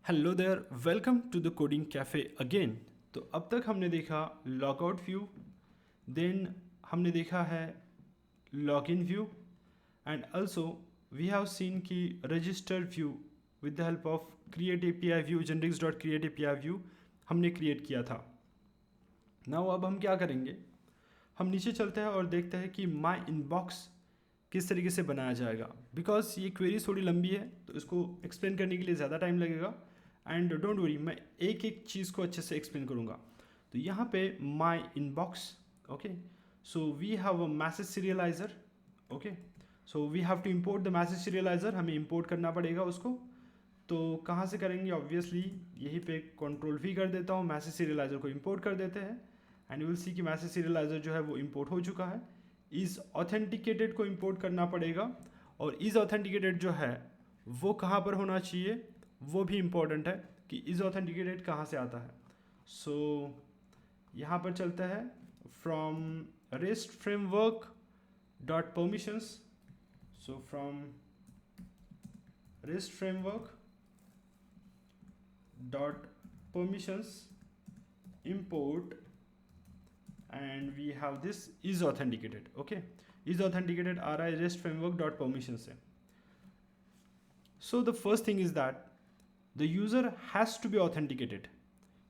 Hello there, welcome to the coding cafe again. तो अब तक हमने देखा लॉगआउट व्यू, देन हमने देखा है login view, and also we have seen कि register view with the help of create API view, generics dot create API view हमने क्रिएट किया था। नाउ अब हम क्या करेंगे, हम नीचे चलते हैं और देखते हैं कि माई इनबॉक्स किस तरीके से बनाया जाएगा। बिकॉज ये क्वेरी थोड़ी लंबी है तो इसको एक्सप्लेन करने के लिए ज़्यादा टाइम लगेगा, एंड डोंट वरी, मैं एक एक चीज़ को अच्छे से एक्सप्लेन करूँगा। तो यहाँ पे my inbox, okay, so we have a message serializer, okay, so we have to import the message serializer, हमें इम्पोर्ट करना पड़ेगा उसको। तो कहाँ से करेंगे, ऑब्वियसली यहीं पे कंट्रोल वी कर देता हूँ, मैसेज सीरियलाइजर को इम्पोर्ट कर देते हैं, एंड यू विल सी कि मैसेज सीरियलाइजर जो है वो इम्पोर्ट हो चुका है। इज़ ऑथेंटिकेटेड को इम्पोर्ट करना पड़ेगा, और इज़ ऑथेंटिकेटेड जो है वो कहाँ पर होना चाहिए, वो भी इम्पोर्टेंट है कि इज़ ऑथेंटिकेटेड कहाँ से आता है। सो यहाँ पर चलता है from rest framework dot permissions, so from rest framework dot permissions import, and we have this is authenticated, okay, is authenticated आ रहा है rest framework dot permission से। So the first thing is that the user has to be authenticated,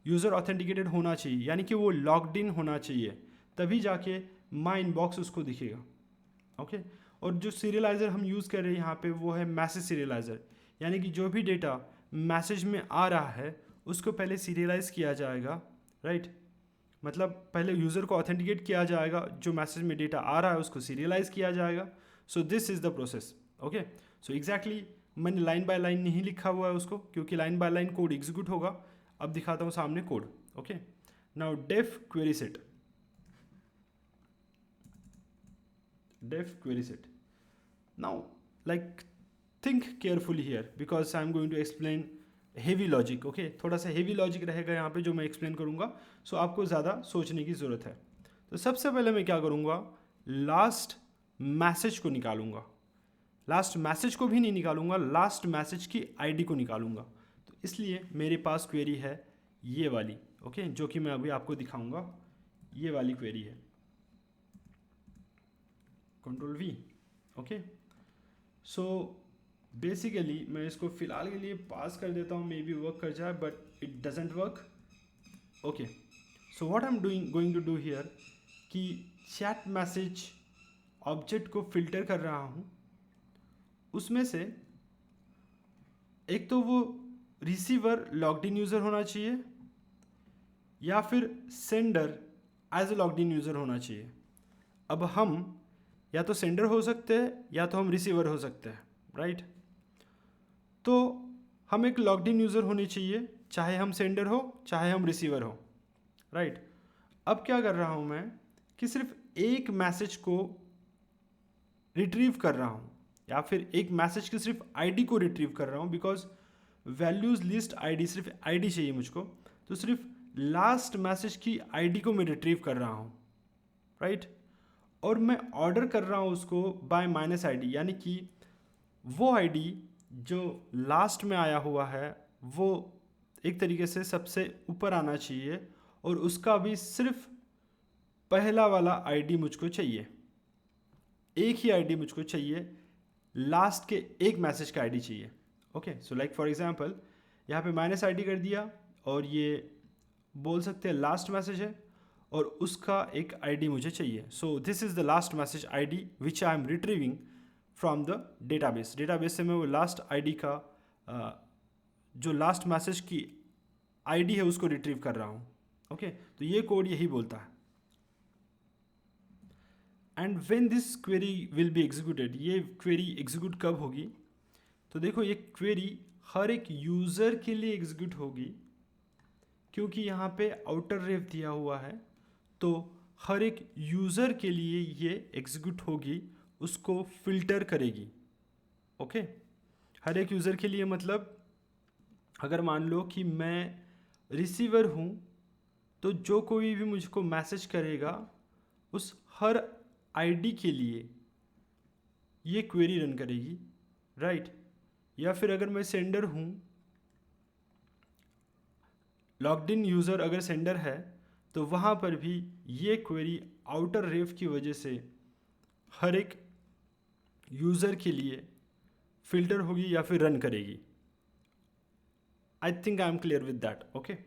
user authenticated होना चाहिए, यानी कि वो logged in होना चाहिए, तभी जाके माई इनबॉक्स उसको दिखेगा, ओके। और जो सीरियलाइज़र हम यूज़ कर रहे हैं यहाँ पे वो है मैसेज सीरियलाइज़र, यानी कि जो भी डेटा मैसेज में आ रहा है उसको पहले सीरियलाइज किया जाएगा, राइट। मतलब पहले यूज़र को ऑथेंटिकेट किया जाएगा, जो मैसेज में डेटा आ रहा है उसको सीरियलाइज किया जाएगा। So this is the process, okay. So exactly मैंने लाइन बाय लाइन नहीं लिखा हुआ है उसको, क्योंकि line by line code execute होगा। अब दिखाता हूँ सामने code, okay. Now def query set, def query set. Now like think carefully here because I am going to explain heavy logic, okay. थोड़ा सा हेवी लॉजिक रहेगा यहाँ पे जो मैं एक्सप्लेन करूँगा, सो आपको ज़्यादा सोचने की ज़रूरत है। तो सबसे पहले मैं क्या करूँगा, लास्ट मैसेज को निकालूंगा, लास्ट मैसेज को भी नहीं निकालूंगा, लास्ट मैसेज की आईडी को निकालूंगा। तो इसलिए मेरे पास क्वेरी है ये वाली, ओके, जो कि मैं अभी आपको दिखाऊंगा। ये वाली क्वेरी है, control we, okay. So basically मैं इसको फ़िलहाल के लिए पास कर देता हूँ, मे बी वर्क कर जाए, but it doesn't work, okay. So what I am going to do here कि चैट मैसेज ऑब्जेक्ट को फिल्टर कर रहा हूँ, उसमें से एक तो वो रिसीवर लॉग्ड इन यूज़र होना चाहिए, या फिर sender as a logged in user होना चाहिए। अब हम या तो सेंडर हो सकते हैं या तो हम रिसीवर हो सकते हैं, राइट। तो हम एक लॉग्ड इन यूज़र होने चाहिए, चाहे हम सेंडर हो चाहे हम रिसीवर हो, राइट। अब क्या कर रहा हूँ मैं कि सिर्फ एक मैसेज को रिट्रीव कर रहा हूँ, या फिर एक मैसेज की सिर्फ आईडी को रिट्रीव कर रहा हूँ, बिकॉज वैल्यूज़ लिस्ट आईडी, सिर्फ आईडी चाहिए मुझको। तो सिर्फ लास्ट मैसेज की आईडी को मैं रिट्रीव कर रहा हूँ, राइट। और मैं ऑर्डर कर रहा हूँ उसको बाय माइनस आईडी, यानी कि वो आईडी जो लास्ट में आया हुआ है वो एक तरीके से सबसे ऊपर आना चाहिए, और उसका भी सिर्फ पहला वाला आईडी मुझको चाहिए, एक ही आईडी मुझको चाहिए, लास्ट के एक मैसेज का आईडी चाहिए, okay. So like for example यहाँ पे माइनस आईडी कर दिया, और ये बोल सकते हैं लास्ट मैसेज है, और उसका एक आईडी मुझे चाहिए। सो this is the last message ID which I am retrieving from the database. Database से मैं वो लास्ट आईडी का जो लास्ट मैसेज की आईडी है उसको रिट्रीव कर रहा हूँ, ओके। तो ये कोड यही बोलता है। And when this query will be executed, ये क्वेरी एग्जीक्यूट कब होगी, तो देखो ये क्वेरी हर एक यूज़र के लिए एग्जीक्यूट होगी, क्योंकि यहाँ पे आउटर रेफ दिया हुआ है, तो हर एक यूज़र के लिए ये एग्जीक्यूट होगी, उसको फिल्टर करेगी, ओके। हर एक यूज़र के लिए मतलब अगर मान लो कि मैं रिसीवर हूँ, तो जो कोई भी मुझको मैसेज करेगा उस हर आईडी के लिए ये क्वेरी रन करेगी, राइट। या फिर अगर मैं सेंडर हूँ लॉग्ड इन यूज़र अगर सेंडर है तो वहाँ पर भी ये क्वेरी आउटर रेफ की वजह से हर एक यूज़र के लिए फिल्टर होगी या फिर रन करेगी। I think I am clear with that. Okay,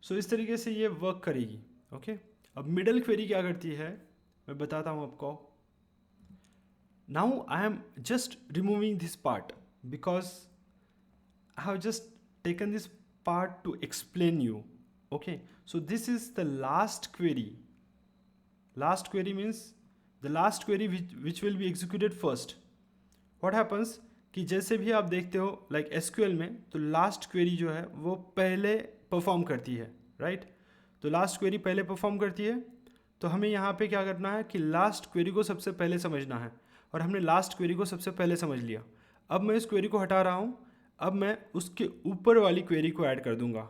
so इस तरीके से ये वर्क करेगी। ओके, अब मिडल क्वेरी क्या करती है मैं बताता हूँ आपको। Now I am just removing this part because I have just taken this part to explain you. Okay, so this is the last query. Last query means the last query which will be executed first. What happens कि जैसे भी आप देखते हो like SQL में, तो last query जो है वो पहले परफॉर्म करती है, right? तो last query पहले परफॉर्म करती है, तो हमें यहाँ पे क्या करना है कि last query को सबसे पहले समझना है, और हमने last query को सबसे पहले समझ लिया। अब मैं इस query को हटा रहा हूँ, अब मैं उसके ऊपर वाली क्वेरी को ऐड कर दूंगा।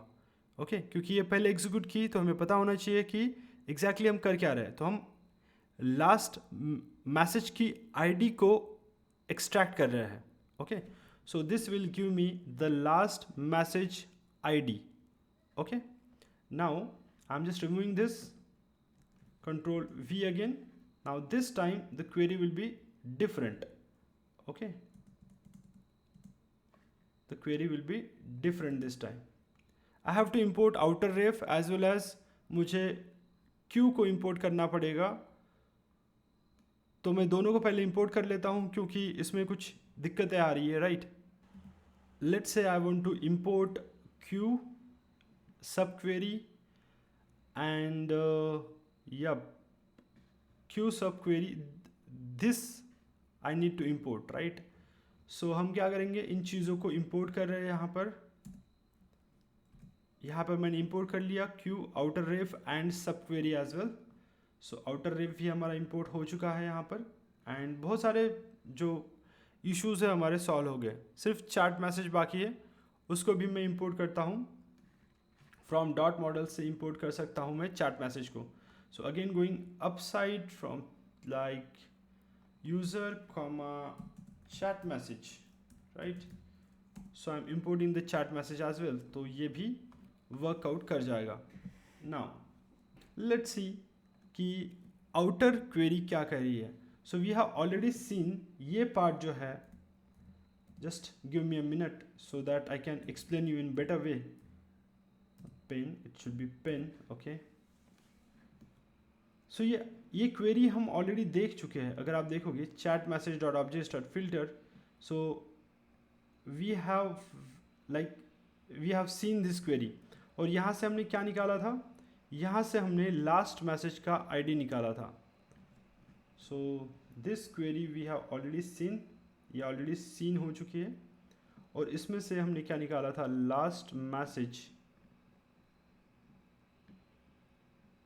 ओके, क्योंकि ये पहले एग्जीक्यूट की तो हमें पता होना चाहिए कि एग्जैक्टली हम कर क्या रहे हैं। तो हम लास्ट मैसेज की आईडी को एक्सट्रैक्ट कर रहे हैं। Okay, so this will give me the last message ID. Okay, now I am just removing this, control V again. Now this time the query will be different. Okay, the query will be different this time. I have to import outer ref as well as मुझे Q को import करना पड़ेगा, तो मैं दोनों को पहले import कर लेता हूँ क्योंकि इसमें कुछ दिक्कतें आ रही है, right? Let's say I want to import Q subquery and Q subquery, this I need to import, right? सो हम क्या करेंगे, इन चीज़ों को इंपोर्ट कर रहे हैं यहाँ पर मैंने इंपोर्ट कर लिया Q outer ref and subquery as well. So outer ref भी हमारा इंपोर्ट हो चुका है यहाँ पर, एंड बहुत सारे जो इश्यूज है हमारे सॉल्व हो गए, सिर्फ चैट मैसेज बाकी है, उसको भी मैं इंपोर्ट करता हूँ फ्रॉम डॉट मॉडल से इंपोर्ट कर सकता हूँ मैं चैट मैसेज को। So again going upside from like user comma chat message, right? So I'm importing the chat message as well, तो ये भी वर्कआउट कर जाएगा। Now let's see कि outer query क्या कर रही है। So we have already seen ये part जो है, just give me a minute so that I can explain you in better way. Pen, it should be pen, okay? सो ये query हम ऑलरेडी देख चुके हैं। अगर आप देखोगे chat message dot objects dot filter, so we have seen this query, और यहाँ से हमने क्या निकाला था, यहाँ से हमने लास्ट मैसेज का आईडी निकाला था। So this query we have already seen, ये ऑलरेडी सीन हो चुकी है, और इसमें से हमने क्या निकाला था, last message.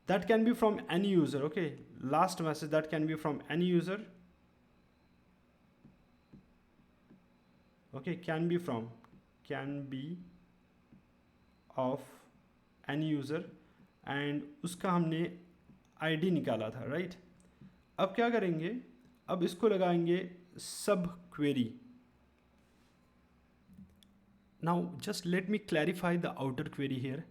That can be from any user, okay? Last message that can be from any user, okay? Can be of any user, and उसका हमने ID निकाला था, right? अब क्या करेंगे, अब इसको लगाएंगे सब query. Now just let me clarify the outer query here.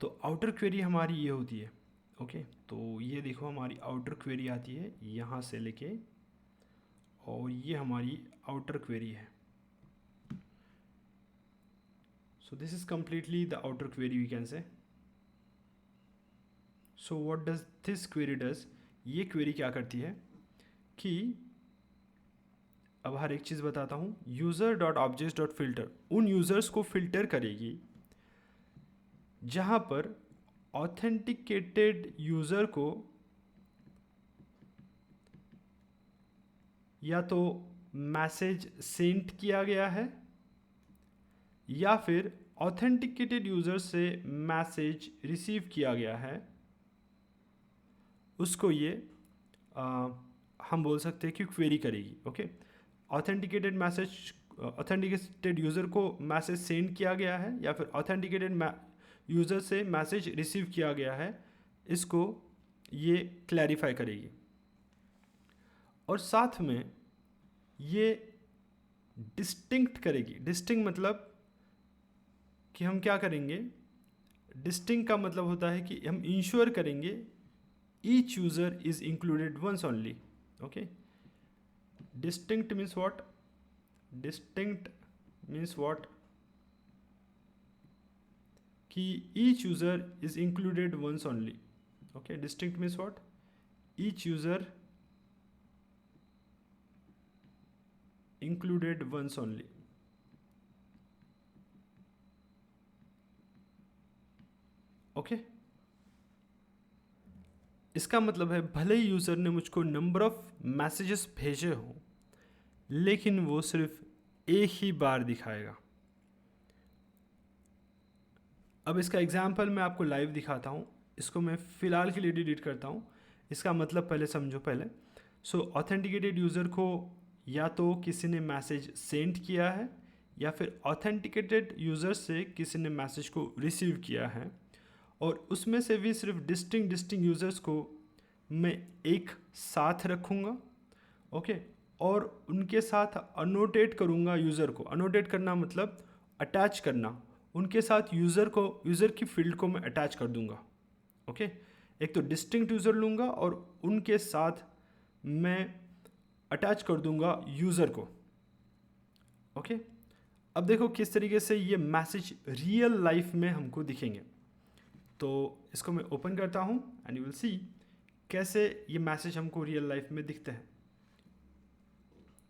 तो आउटर क्वेरी हमारी ये होती है, ओके तो ये देखो हमारी आउटर क्वेरी आती है यहाँ से लेके, और ये हमारी आउटर क्वेरी है। So this is completely the outer query we can say. So what does this query does, ये क्वेरी क्या करती है कि अब हर एक चीज़ बताता हूँ। User dot objects dot filter उन यूज़र्स को फिल्टर करेगी जहाँ पर ऑथेंटिकेटेड यूज़र को या तो मैसेज सेंड किया गया है या फिर ऑथेंटिकेटेड यूज़र से मैसेज रिसीव किया गया है, उसको ये हम बोल सकते हैं कि क्वेरी करेगी। ओके, ऑथेंटिकेटेड यूज़र को मैसेज सेंड किया गया है या फिर ऑथेंटिकेटेड यूज़र से मैसेज रिसीव किया गया है, इसको ये क्लैरिफाई करेगी। और साथ में ये डिस्टिंक्ट करेगी। डिस्टिंक्ट मतलब कि हम क्या करेंगे, डिस्टिंक्ट का मतलब होता है कि हम इंश्योर करेंगे each user is included once only. Okay, distinct means what? Distinct means what? कि each user is included once only. Okay, distinct means what? Each user included once only. Okay, इसका मतलब है भले ही यूज़र ने मुझको number of messages भेजे हो, लेकिन वो सिर्फ एक ही बार दिखाएगा. अब इसका एग्जाम्पल मैं आपको लाइव दिखाता हूँ. इसको मैं फ़िलहाल के लिए डिलीट करता हूँ. इसका मतलब पहले समझो पहले. सो ऑथेंटिकेटेड यूज़र को या तो किसी ने मैसेज सेंड किया है या फिर ऑथेंटिकेटेड यूज़र से किसी ने मैसेज को रिसीव किया है, और उसमें से भी सिर्फ डिस्टिंक्ट यूज़र्स को मैं एक साथ रखूँगा. ओके, और उनके साथ अनोटेट करूँगा यूज़र को. अनोटेट करना मतलब अटैच करना. उनके साथ यूज़र की फील्ड को मैं अटैच कर दूँगा. ओके, एक तो डिस्टिंक्ट यूज़र लूँगा और उनके साथ मैं अटैच कर दूंगा यूज़र को. ओके, अब देखो किस तरीके से ये मैसेज रियल लाइफ में हमको दिखेंगे. तो इसको मैं ओपन करता हूँ एंड यू विल सी कैसे ये मैसेज हमको रियल लाइफ में दिखते हैं.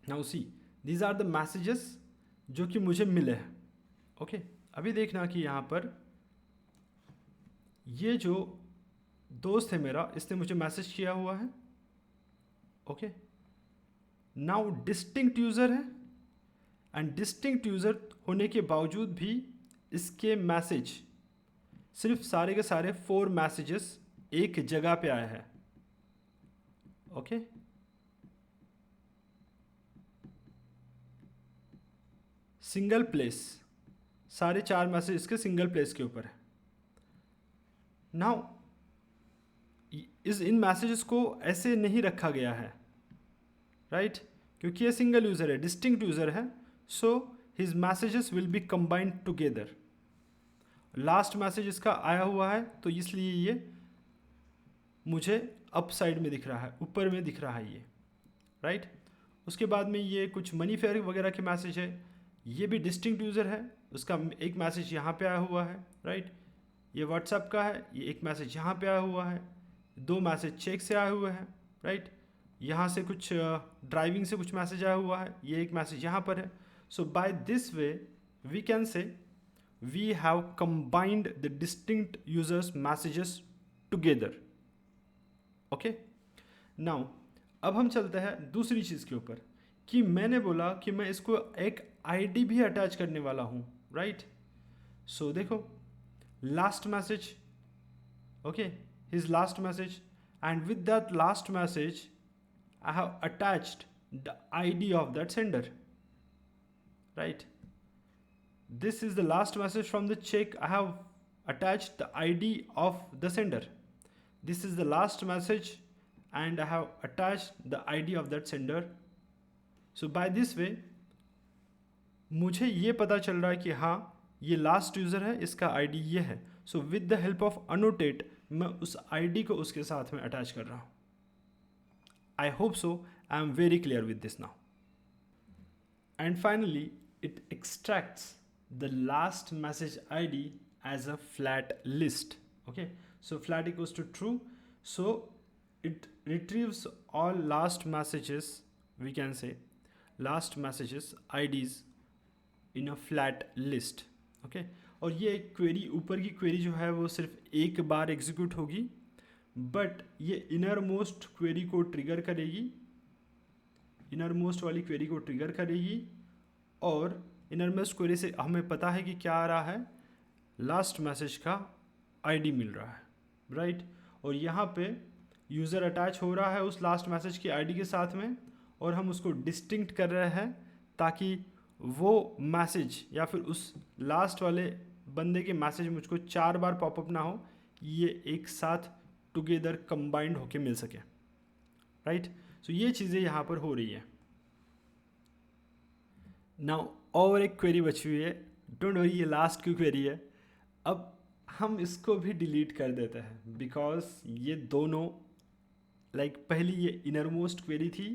Now see, these are the messages जो कि मुझे मिले हैं. ओके, अभी देखना कि यहाँ पर ये जो दोस्त है मेरा, इसने मुझे मैसेज किया हुआ है. ओके, नाउ डिस्टिंक्ट यूज़र है, एंड डिस्टिंक्ट यूज़र होने के बावजूद भी इसके मैसेज सिर्फ सारे के सारे 4 मैसेजेस एक जगह पे आए हैं. ओके, सिंगल प्लेस, सारे 4 मैसेज इसके सिंगल प्लेस के ऊपर है. नाउ इन मैसेजेस को ऐसे नहीं रखा गया है, राइट? क्योंकि ये सिंगल यूज़र है, डिस्टिंक्ट यूज़र है, so his messages will be combined together. Last message इसका आया हुआ है तो इसलिए ये मुझे अप साइड में दिख रहा है, ऊपर में दिख रहा है ये, राइट? उसके बाद में ये कुछ मनी फेयर वगैरह के मैसेज है, ये भी डिस्टिंक्ट यूज़र है, उसका एक मैसेज यहाँ पे आया हुआ है, राइट? ये व्हाट्सएप का है, ये एक मैसेज यहाँ पे आया हुआ है, 2 मैसेज चेक से आए हुए हैं, राइट? यहाँ से कुछ ड्राइविंग से कुछ मैसेज आया हुआ है, ये एक मैसेज यहाँ पर है. So by this way we can say we have combined the distinct users messages together. Okay, now अब हम चलते हैं दूसरी चीज़ के ऊपर कि मैंने बोला कि मैं इसको एक आईडी भी अटैच करने वाला हूँ, राइट? सो देखो, last message, okay, his last message, and with that last message I have attached the ID of that sender, right? This is the last message from the check. I have attached the ID of the sender. This is the last message and I have attached the ID of that sender. So by this way मुझे ये पता चल रहा है कि हाँ ये last user है, इसका ID ये है. So with the help of annotate मैं उस ID को उसके साथ में अटैच कर रहा हूँ. I hope so. I am very clear with this now. And finally, it extracts the last message ID as a flat list. Okay, so flat equals to true. So it retrieves all last messages, we can say last messages IDs in a flat list. Okay, और ये query, ऊपर की query जो है वो सिर्फ एक बार execute होगी, बट ये इनर मोस्ट क्वेरी को ट्रिगर करेगी, इनर मोस्ट वाली क्वेरी को ट्रिगर करेगी, और इनर मोस्ट क्वेरी से हमें पता है कि क्या आ रहा है, लास्ट मैसेज का आईडी मिल रहा है, राइट? और यहाँ पे यूज़र अटैच हो रहा है उस लास्ट मैसेज की आईडी के साथ में, और हम उसको डिस्टिंक्ट कर रहे हैं ताकि वो मैसेज या फिर उस लास्ट वाले बंदे के मैसेज मुझको 4 बार पॉपअप ना हो, ये एक साथ टुगेदर कंबाइंड होके मिल सके, राइट? सो ये चीज़ें यहाँ पर हो रही है. नाउ और एक क्वेरी बची हुई है, डोंट वरी, ये लास्ट की क्वेरी है. अब हम इसको भी डिलीट कर देते हैं बिकॉज ये दोनों पहली ये इनर मोस्ट क्वेरी थी,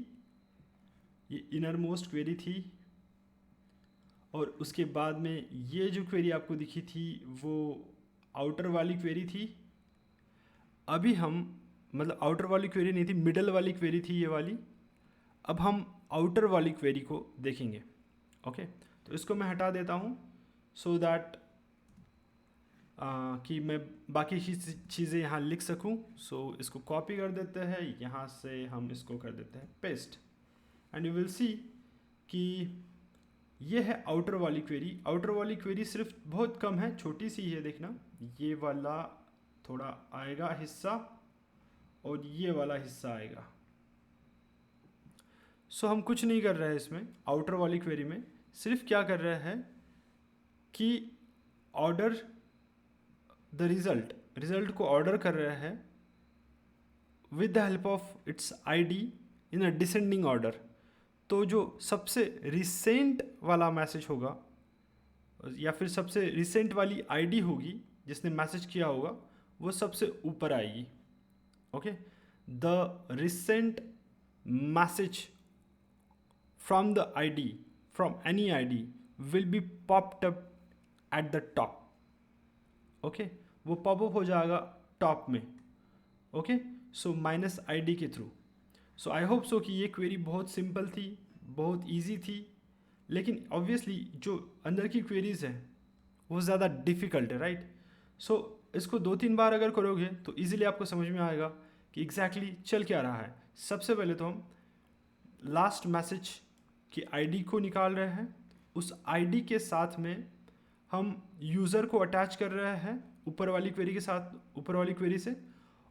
ये इनर मोस्ट क्वेरी थी, और उसके बाद में ये जो क्वेरी आपको दिखी थी वो आउटर वाली क्वेरी थी। अभी हम आउटर वाली क्वेरी नहीं थी, मिडल वाली क्वेरी थी ये वाली। अब हम आउटर वाली क्वेरी को देखेंगे। ओके, तो इसको मैं हटा देता हूँ सो दैट कि मैं बाकी चीज़ें यहाँ लिख सकूँ। सो इसको कॉपी कर देते हैं, यहाँ से हम इसको कर देते हैं paste, and you will see कि ये है आउटर वाली क्वेरी। आउटर वाली क्वेरी सिर्फ बहुत कम है, छोटी सी है, देखना ये वाला थोड़ा आएगा हिस्सा और ये वाला हिस्सा आएगा। सो हम कुछ नहीं कर रहे हैं इसमें आउटर वाली क्वेरी में, सिर्फ क्या कर रहे हैं कि ऑर्डर द रिजल्ट को ऑर्डर कर रहे हैं with the help of its ID in a descending order. तो जो सबसे रिसेंट वाला मैसेज होगा या फिर सबसे रिसेंट वाली आईडी होगी जिसने मैसेज किया होगा वो सबसे ऊपर आएगी। Okay, the recent message from the ID, from any ID will be popped up at the top. Okay, वो पॉपअप हो जाएगा टॉप में। ओके, सो माइनस आईडी के थ्रू। सो आई होप सो कि ये क्वेरी बहुत सिंपल थी, बहुत इजी थी, लेकिन ऑब्वियसली जो अंदर की क्वेरीज हैं वो ज़्यादा डिफ़िकल्ट है, राइट। सो इसको 2-3 बार अगर करोगे तो इजीली आपको समझ में आएगा कि एग्जैक्टली चल क्या रहा है। सबसे पहले तो हम लास्ट मैसेज की आईडी को निकाल रहे हैं, उस आईडी के साथ में हम यूज़र को अटैच कर रहे हैं ऊपर वाली क्वेरी के साथ, ऊपर वाली क्वेरी से,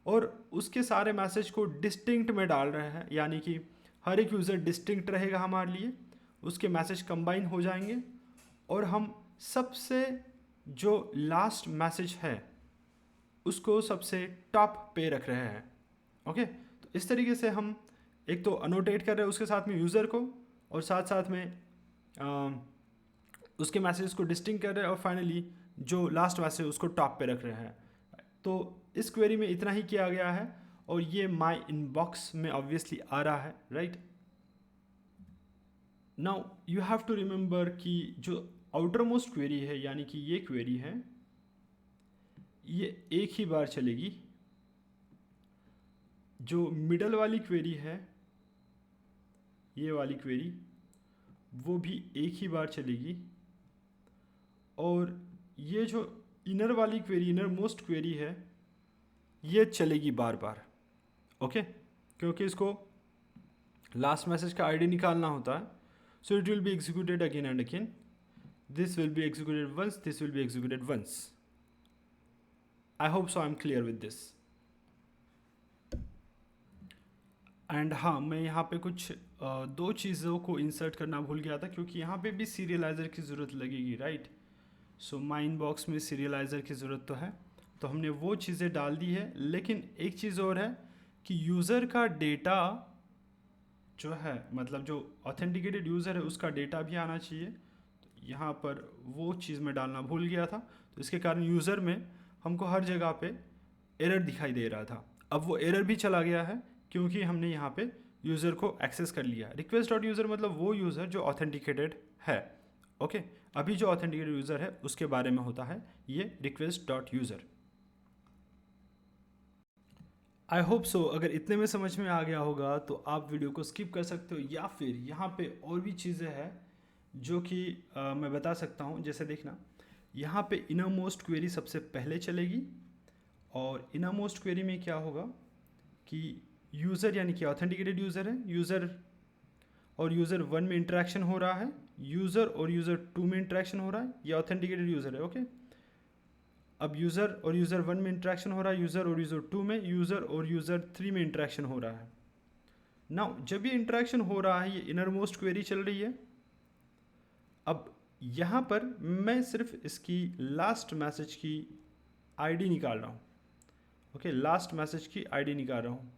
और उसके सारे मैसेज को डिस्टिंक्ट में डाल रहे हैं, यानी कि हर एक यूज़र डिस्टिंक्ट रहेगा हमारे लिए, उसके मैसेज कंबाइन हो जाएंगे और हम सबसे जो लास्ट मैसेज है उसको सबसे टॉप पे रख रहे हैं। ओके, तो इस तरीके से हम एक तो अनोटेट कर रहे हैं उसके साथ में यूज़र को, और साथ साथ में उसके मैसेज को डिस्टिंक्ट कर रहे हैं, और फाइनली जो लास्ट मैसेज उसको टॉप पे रख रहे हैं। तो इस क्वेरी में इतना ही किया गया है, और ये माई इनबॉक्स में ऑब्वियसली आ रहा है, right. Now you have to remember कि जो आउटर मोस्ट क्वेरी है, यानी कि ये क्वेरी है, ये एक ही बार चलेगी। जो मिडल वाली क्वेरी है, ये वाली क्वेरी, वो भी एक ही बार चलेगी, और ये जो इनर वाली क्वेरी, इनर मोस्ट क्वेरी है, ये चलेगी बार बार। ओके, क्योंकि इसको लास्ट मैसेज का आईडी निकालना होता है। So it will be executed again and again, this will be executed once, this will be executed once. I hope so I am clear with this. And हाँ, मैं यहाँ पे कुछ दो चीज़ों को इंसर्ट करना भूल गया था, क्योंकि यहाँ पे भी सीरियलाइज़र की ज़रूरत लगेगी, राइट। सो माई इनबॉक्स में सीरियलाइज़र की ज़रूरत तो है, तो हमने वो चीज़ें डाल दी है। लेकिन एक चीज़ और है कि यूज़र का डेटा जो है, मतलब जो ऑथेंटिकेटेड यूज़र है उसका डेटा भी आना चाहिए। तो यहाँ पर वो चीज़ मैं डालना भूल गया था, तो इसके कारण यूज़र में हमको हर जगह पे एरर दिखाई दे रहा था। अब वो एरर भी चला गया है, क्योंकि हमने यहाँ पे यूज़र को एक्सेस कर लिया। रिक्वेस्ट डॉट यूज़र मतलब वो यूज़र जो ऑथेंटिकेटेड है। ओके, अभी जो ऑथेंटिकेटेड यूज़र है उसके बारे में होता है ये रिक्वेस्ट डॉट यूज़र। आई होप सो अगर इतने में समझ में आ गया होगा तो आप वीडियो को स्किप कर सकते हो, या फिर यहाँ पे और भी चीज़ें हैं जो कि मैं बता सकता हूँ। जैसे देखना, यहाँ पे इनर मोस्ट क्वेरी सबसे पहले चलेगी, और इनर मोस्ट क्वेरी में क्या होगा कि यूज़र यानी कि ऑथेंटिकेटेड यूज़र है, यूज़र और यूज़र 1 में इंटरेक्शन हो रहा है, यूज़र और यूज़र 2 में इंटरेक्शन हो रहा है, ये ऑथेंटिकेटेड यूज़र है। ओके, अब यूज़र और यूज़र 1 में इंटरेक्शन हो रहा है, यूज़र और यूज़र 2 में, यूज़र और यूज़र 3 में इंटरेक्शन हो रहा है। नाउ जब ये इंटरेक्शन हो रहा है, ये इनर मोस्ट क्वेरी चल रही है। अब यहाँ पर मैं सिर्फ इसकी लास्ट मैसेज की आईडी निकाल रहा हूँ। ओके, लास्ट मैसेज की आईडी निकाल रहा हूँ।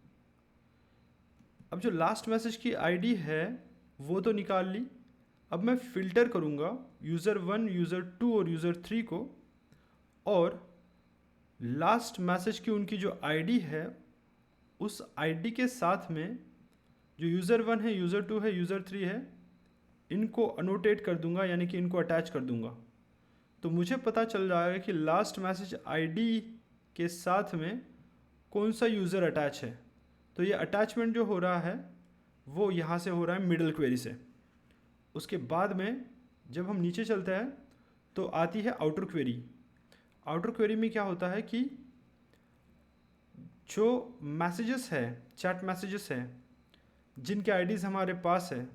अब जो लास्ट मैसेज की आईडी है वो तो निकाल ली। अब मैं फ़िल्टर करूँगा यूज़र 1, यूज़र 2 और यूज़र 3 को, और लास्ट मैसेज की उनकी जो आईडी है, उस आईडी के साथ में जो यूज़र 1 है, यूज़र 2 है, यूज़र 3 है, इनको अनोटेट कर दूंगा, यानी कि इनको अटैच कर दूंगा। तो मुझे पता चल जाएगा कि लास्ट मैसेज आईडी के साथ में कौन सा यूज़र अटैच है। तो ये अटैचमेंट जो हो रहा है वो यहाँ से हो रहा है मिडल क्वेरी से। उसके बाद में जब हम नीचे चलते हैं तो आती है आउटर क्वेरी। आउटर क्वेरी में क्या होता है कि जो मैसेजेस है, चैट मैसेजेस है, जिनके आईडीज़ हमारे पास है,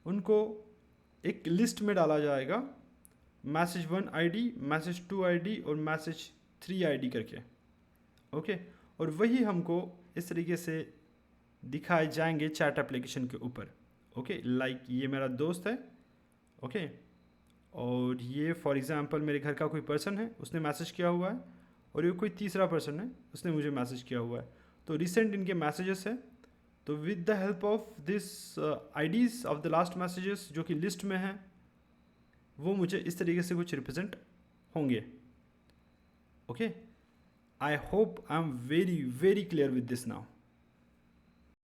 उनको एक लिस्ट में डाला जाएगा, मैसेज 1 आईडी, मैसेज 2 आईडी और मैसेज 3 आईडी करके। ओके, और वही हमको इस तरीके से दिखाए जाएंगे चैट एप्लीकेशन के ऊपर। ओके, लाइक ये मेरा दोस्त है, ओके, और ये फॉर एग्जांपल मेरे घर का कोई पर्सन है, उसने मैसेज किया हुआ है, और ये कोई तीसरा पर्सन है, उसने मुझे मैसेज किया हुआ है। तो रिसेंट इनके मैसेजेस है। तो with the help of this IDs of the last messages जो कि लिस्ट में है, वो मुझे इस तरीके से कुछ रिप्रेजेंट होंगे। Okay, I hope I am very very clear with this now.